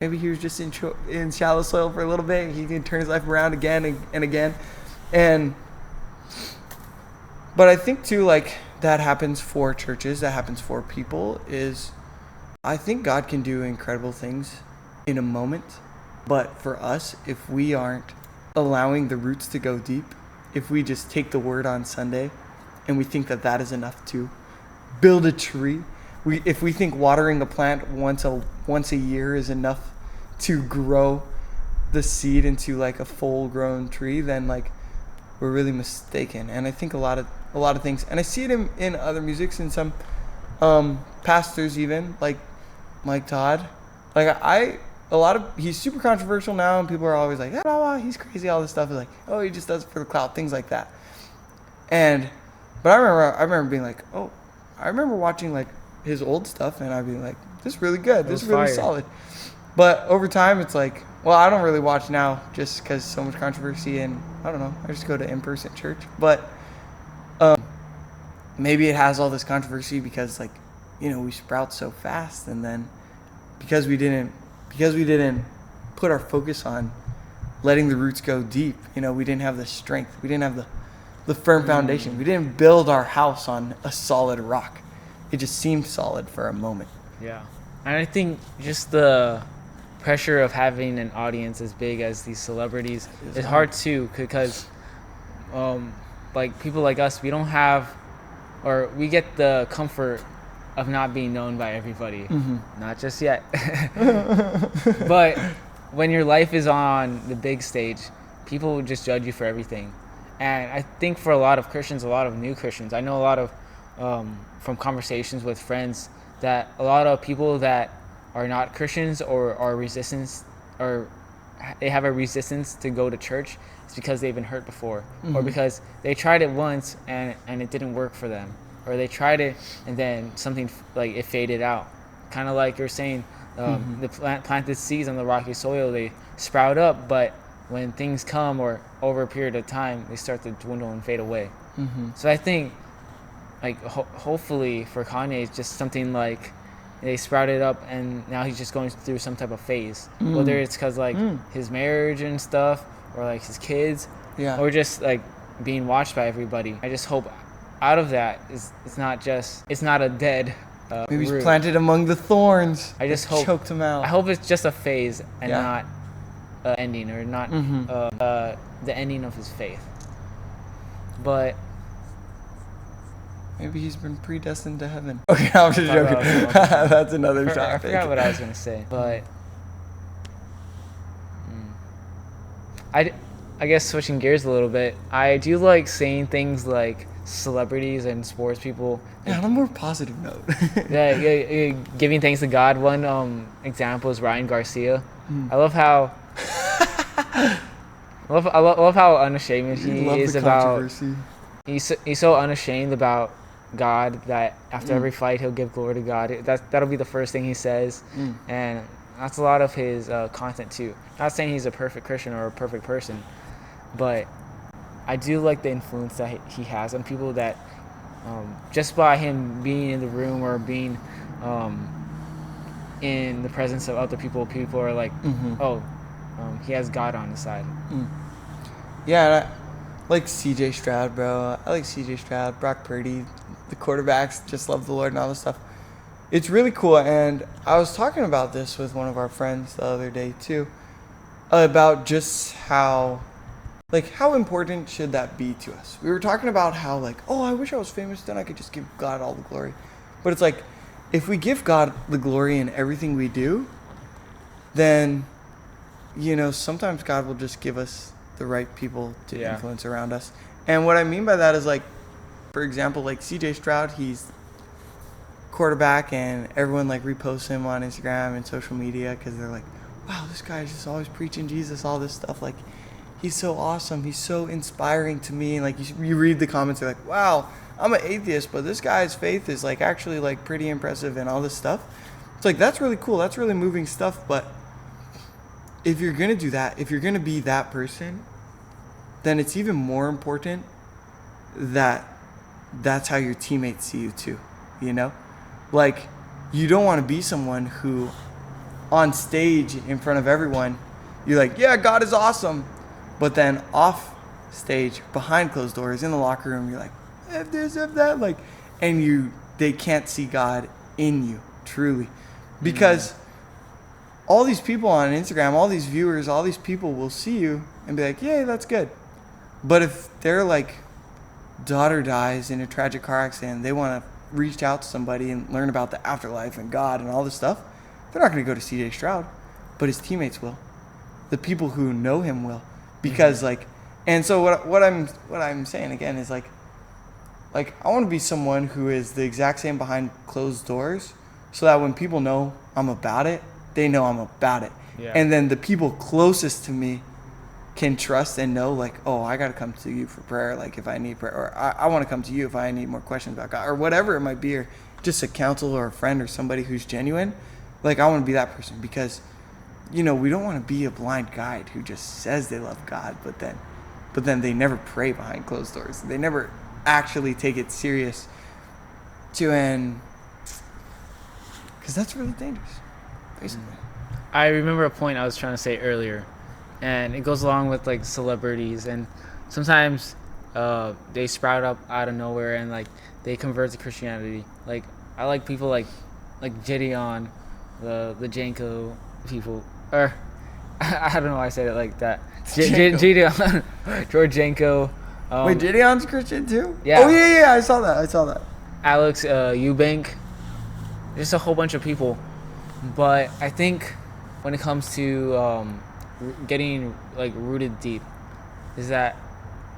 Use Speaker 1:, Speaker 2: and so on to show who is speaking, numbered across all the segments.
Speaker 1: Maybe he was just in shallow soil for a little bit. He can turn his life around again and again. But I think too, like, that happens for churches, that happens for people, is I think God can do incredible things in a moment. But for us, if we aren't allowing the roots to go deep, if we just take the word on Sunday and we think that that is enough to build a tree, if we think watering a plant once a year is enough to grow the seed into like a full grown tree, then like we're really mistaken. And I think a lot of things, and I see it in other musics, in some pastors even, like Todd. Like he's super controversial now, and people are always like, oh, he's crazy, all this stuff is like, oh, he just does it for the clout, things like that. But I remember being like, oh, I remember watching like his old stuff, and I'd be like, this is really good, this is really solid. But over time, it's like, well, I don't really watch now just because so much controversy, and I don't know, I just go to in-person church. But maybe it has all this controversy because, like, you know, we sprout so fast, and then because we didn't put our focus on letting the roots go deep, you know, we didn't have the strength, we didn't have the firm foundation, we didn't build our house on a solid rock. It just seemed solid for a moment.
Speaker 2: Yeah. And I think just the pressure of having an audience as big as these celebrities is hard too, because like people like us, we don't have, or we get the comfort of not being known by everybody. Not just yet. But when your life is on the big stage, people will just judge you for everything. And I think for a lot of Christians, a lot of new Christians, I know a lot of from conversations with friends, that a lot of people that are not Christians or are resistance, or they have a resistance to go to church, it's because they've been hurt before, or because they tried it once and it didn't work for them, or they tried it and then something like it faded out. Kind of like you're saying, the planted seeds on the rocky soil, they sprout up, but when things come or over a period of time, they start to dwindle and fade away. So I think, like, hopefully for Kanye, it's just something like they sprouted up and now he's just going through some type of phase, whether it's because like his marriage and stuff, or like his kids, or just like being watched by everybody. I just hope out of that it's not a dead
Speaker 1: maybe he's
Speaker 2: root.
Speaker 1: Planted among the thorns.
Speaker 2: I just hope
Speaker 1: choked him out.
Speaker 2: I hope it's just a phase and not ending, or not the ending of his faith. But
Speaker 1: maybe he's been predestined to heaven. Okay, I'm just joking. That's another topic.
Speaker 2: I forgot what I was going to say. But I guess switching gears a little bit, I do like saying things like celebrities and sports people.
Speaker 1: Yeah, on a more positive note.
Speaker 2: Giving thanks to God. One example is Ryan Garcia. I love how I love how unashamed he is about. He's so unashamed about God that after every fight he'll give glory to God. That'll be the first thing he says, and that's a lot of his content too. Not saying he's a perfect Christian or a perfect person, but I do like the influence that he has on people, that just by him being in the room or being in the presence of other people are like, he has God on his side.
Speaker 1: Yeah, like CJ Stroud, bro. I like CJ Stroud, Brock Purdy, the quarterbacks just love the Lord and all this stuff. It's really cool, and I was talking about this with one of our friends the other day too, about just how important should that be to us. We were talking about how, like, oh, I wish I was famous, then I could just give God all the glory. But it's like, if we give God the glory in everything we do, then, you know, sometimes God will just give us the right people to influence around us. And what I mean by that is, like, for example, like CJ Stroud, he's quarterback, and everyone like reposts him on Instagram and social media because they're like, wow, this guy is just always preaching Jesus, all this stuff. Like, he's so awesome. He's so inspiring to me. And like, you read the comments, they're like, wow, I'm an atheist, but this guy's faith is like actually like pretty impressive and all this stuff. It's like, that's really cool. That's really moving stuff. But if you're going to do that, if you're going to be that person, then it's even more important that that's how your teammates see you too, you know? Like, you don't want to be someone who on stage in front of everyone, you're like, yeah, God is awesome. But then off stage, behind closed doors, in the locker room, you're like, F this, F that. Like, and they can't see God in you, truly. Because all these people on Instagram, all these viewers, all these people will see you and be like, yeah, that's good. But if their like daughter dies in a tragic car accident, they want to reach out to somebody and learn about the afterlife and God and all this stuff, they're not going to go to CJ Stroud, but his teammates will. The people who know him will. Because like, and so what I'm saying again is like I want to be someone who is the exact same behind closed doors, so that when people know I'm about it, they know I'm about it.
Speaker 2: Yeah.
Speaker 1: And then the people closest to me can trust and know, like, oh, I got to come to you for prayer, like if I need prayer, or I want to come to you if I need more questions about God, or whatever it might be, or just a counsel or a friend or somebody who's genuine. Like, I want to be that person, because, we don't want to be a blind guide who just says they love God, but then they never pray behind closed doors. They never actually take it serious because that's really dangerous, basically.
Speaker 2: I remember a point I was trying to say earlier, and it goes along with like celebrities, and sometimes they sprout up out of nowhere and like they convert to Christianity. Like, I like people like Gideon, the Janko people, or I don't know why I said it like that. Gideon, George Janko.
Speaker 1: Wait, Gideon's Christian too?
Speaker 2: Yeah.
Speaker 1: Oh yeah, I saw that.
Speaker 2: Alex Eubank, just a whole bunch of people. But I think when it comes to getting like rooted deep, is that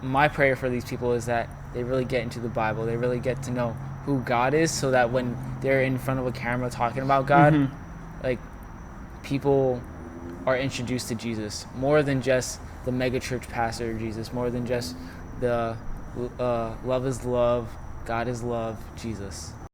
Speaker 2: my prayer for these people is that they really get into the Bible, they really get to know who God is, so that when they're in front of a camera talking about God, like, people are introduced to Jesus more than just the mega church pastor Jesus, more than just the love is love, God is love, Jesus.